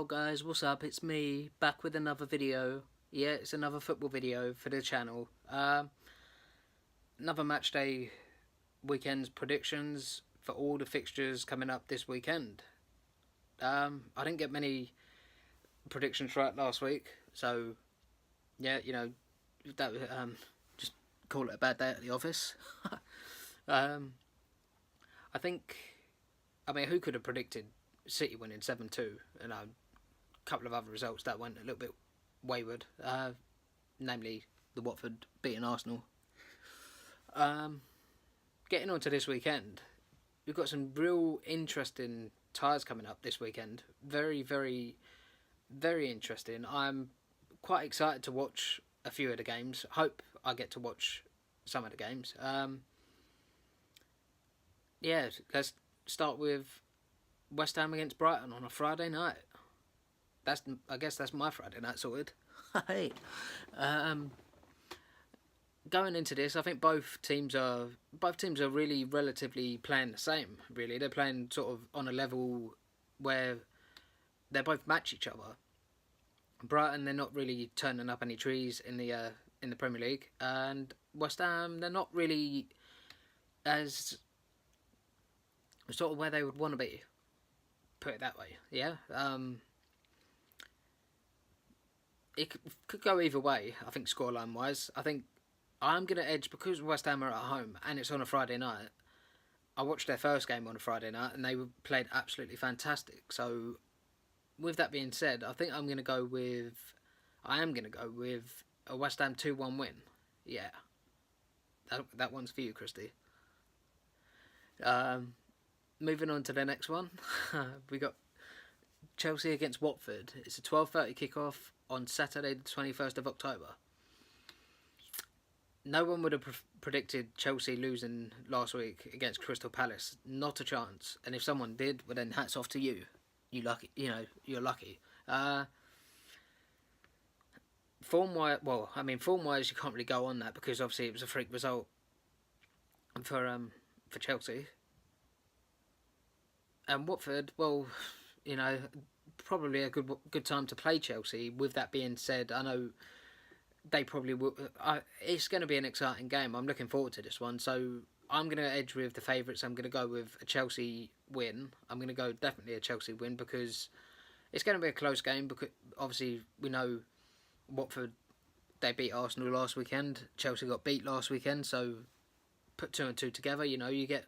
Yo guys, what's up? It's me, back with another video. Yeah, it's another football video for the channel. Another match day weekend's predictions for all the fixtures coming up this weekend. I didn't get many predictions right last week, so yeah, that just call it a bad day at the office. um, I think, who could have predicted City winning 7-2 and a couple of other results that went a little bit wayward, namely the Watford beating Arsenal. Getting on to this weekend, we've got some real interesting ties coming up this weekend. Very, very, very interesting. I'm quite excited to watch a few of the games. Hope I get to watch some of the games. Yeah, let's start with West Ham against Brighton on a Friday night. I guess that's my Friday night sorted. Hey, going into this, I think both teams are really relatively playing the same. Really, they're playing sort of on a level where they both match each other. Brighton, they're not really turning up any trees in the Premier League, and West Ham, they're not really as sort of where they would want to be. Put it that way, yeah. It could go either way. I think scoreline wise, I think I'm gonna edge because West Ham are at home and it's on a Friday night. I watched their first game on a Friday night and they played absolutely fantastic. So, with that being said, I think I am gonna go with a West Ham 2-1 win. Yeah, that one's for you, Christy. Moving on to the next one, we got Chelsea against Watford. It's a 12:30 kickoff on Saturday, the 21st of October. No one would have predicted Chelsea losing last week against Crystal Palace. Not a chance. And if someone did, well then hats off to you. You're lucky. Form-wise, you can't really go on that because obviously it was a freak result for Chelsea. And Watford, probably a good time to play Chelsea. With that being said, I know they probably will. It's going to be an exciting game. I'm looking forward to this one. So I'm going to edge with the favourites. I'm going to go with a Chelsea win. I'm going to go definitely a Chelsea win because it's going to be a close game. Because obviously we know Watford, they beat Arsenal last weekend. Chelsea got beat last weekend. So put 2 and 2 together. You get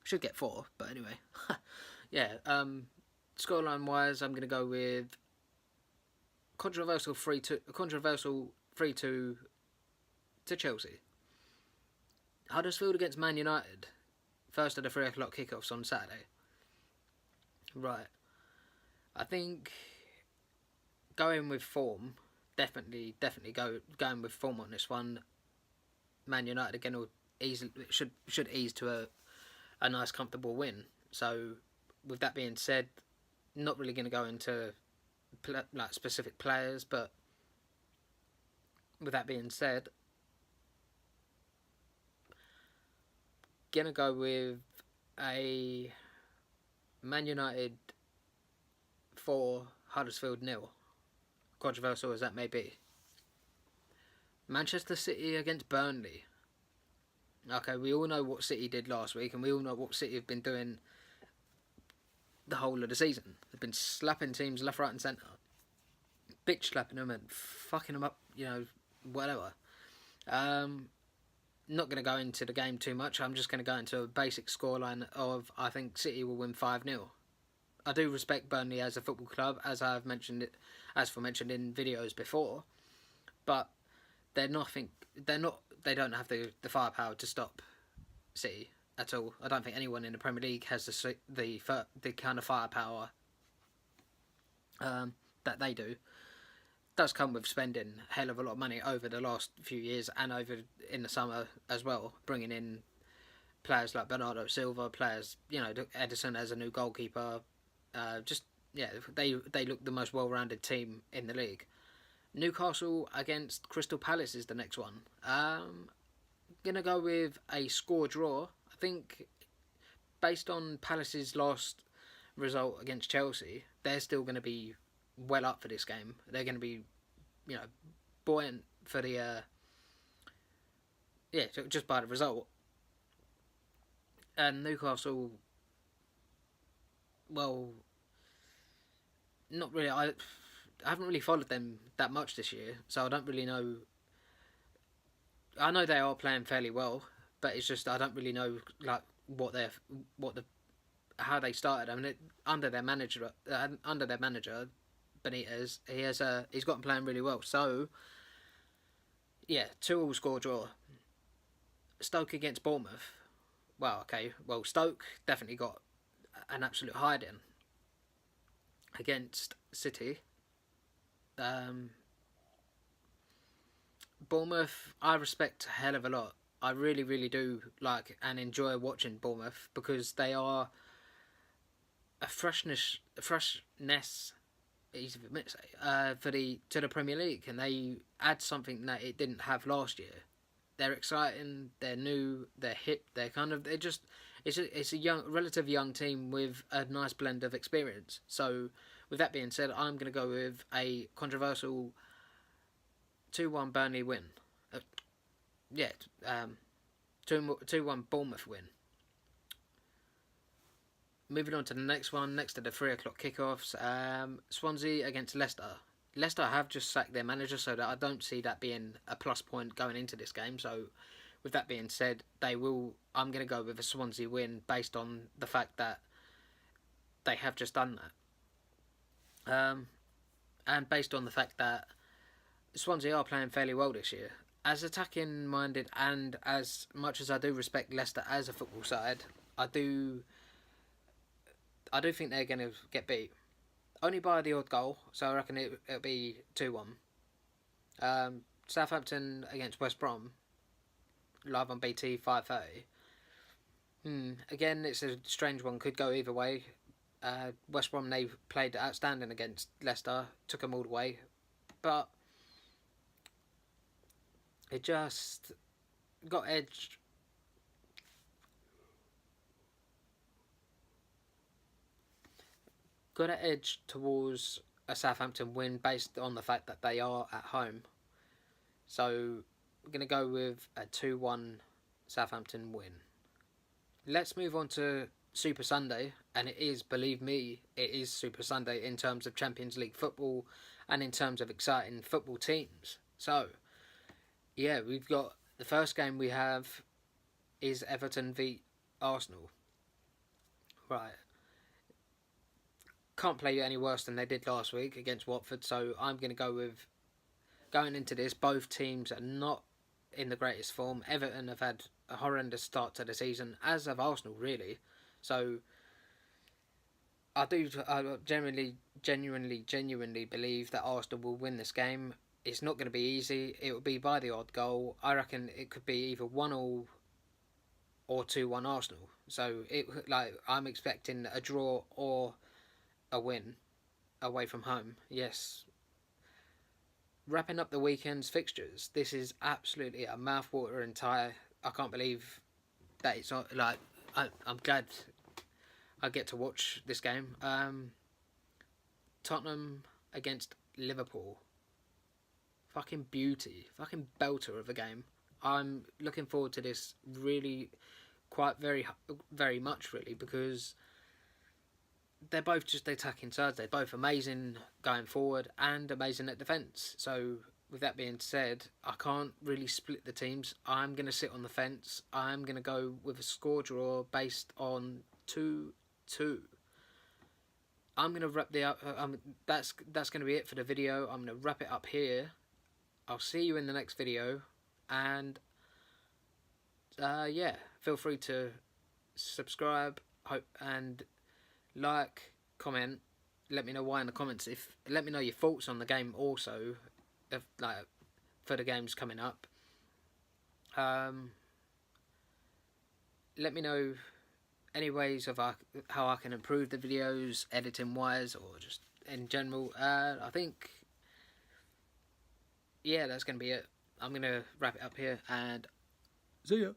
should get 4, but anyway. Yeah, scoreline wise, I'm going to go with controversial 3-2 to Chelsea. Huddersfield against Man United, first of the 3 o'clock kickoffs on Saturday. Right, I think going with form, definitely going with form on this one. Man United again will should ease to a nice comfortable win. So with that being said, not really going to go into specific players, but with that being said, gonna go with a Man United 4, Huddersfield 0. Controversial as that may be. Manchester City against Burnley. Okay, we all know what City did last week, and we all know what City have been doing the whole of the season. They've been slapping teams left, right and centre. Bitch slapping them and fucking them up, whatever. Not going to go into the game too much. I'm just going to go into a basic scoreline of I think City will win 5-0. I do respect Burnley as a football club, as I've mentioned in videos before, but they don't have the firepower to stop City at all. I don't think anyone in the Premier League has the kind of firepower that they do. Does come with spending a hell of a lot of money over the last few years and over in the summer as well, bringing in players like Bernardo Silva, players, Edison as a new goalkeeper. They look the most well-rounded team in the league. Newcastle against Crystal Palace is the next one. Gonna go with a score draw. I think based on Palace's last result against Chelsea, they're still going to be well up for this game. They're going to be, buoyant for the just by the result. And Newcastle, well, not really. I haven't really followed them that much this year, so I don't really know. I know they are playing fairly well, but it's just I don't really know like how they started. I mean, under their manager Benitez, he's got them playing really well. So yeah, 2-2 score draw. Stoke against Bournemouth. Well, okay. Well, Stoke definitely got an absolute hiding against City. Bournemouth, I respect a hell of a lot. I really, really do like and enjoy watching Bournemouth because they are a freshness, easy for me to say, to the Premier League, and they add something that it didn't have last year. They're exciting, they're new, they're hip, it's a relative young team with a nice blend of experience. So, with that being said, I'm going to go with a controversial 2-1 Burnley win. 2-1 Bournemouth win. Moving on to the next one, next to the 3 o'clock kickoffs, Swansea against Leicester. Leicester have just sacked their manager, so that I don't see that being a plus point going into this game. So, with that being said, I'm going to go with a Swansea win based on the fact that they have just done that. And based on the fact that Swansea are playing fairly well this year. As attacking minded, and as much as I do respect Leicester as a football side, I do think they're going to get beat. Only by the odd goal, so I reckon it'll be 2-1. Southampton against West Brom, live on BT 5:30. Again, it's a strange one, could go either way. West Brom, they played outstanding against Leicester, took them all the way, but it just got edged. Got an edge towards a Southampton win based on the fact that they are at home. So we're going to go with a 2-1 Southampton win. Let's move on to Super Sunday, and it is, believe me, it is Super Sunday in terms of Champions League football and in terms of exciting football teams. So, yeah, we've got the first game we have is Everton v Arsenal. Right. Can't play any worse than they did last week against Watford, so I'm going to go with, going into this, both teams are not in the greatest form. Everton have had a horrendous start to the season, as have Arsenal, really. So I genuinely believe that Arsenal will win this game. It's not going to be easy. It will be by the odd goal. I reckon it could be either 1-1 or 2-1 Arsenal. So I'm expecting a draw or a win away from home. Yes. Wrapping up the weekend's fixtures. This is absolutely a mouthwatering tie. I can't believe that it's not, I'm glad I get to watch this game. Tottenham against Liverpool. Fucking beauty. Fucking belter of a game. I'm looking forward to this really very, very much, really, because they're both just attacking sides. They're both amazing going forward and amazing at defence. So, with that being said, I can't really split the teams. I'm going to sit on the fence. I'm going to go with a score draw based on 2-2. I'm going to wrap that's going to be it for the video. I'm going to wrap it up here. I'll see you in the next video. And, feel free to subscribe and like, comment, let me know why in the comments. Let me know your thoughts on the game also, for the games coming up. Let me know any ways of how I can improve the videos, editing wise, or just in general. I think, yeah, that's going to be it. I'm going to wrap it up here and see ya.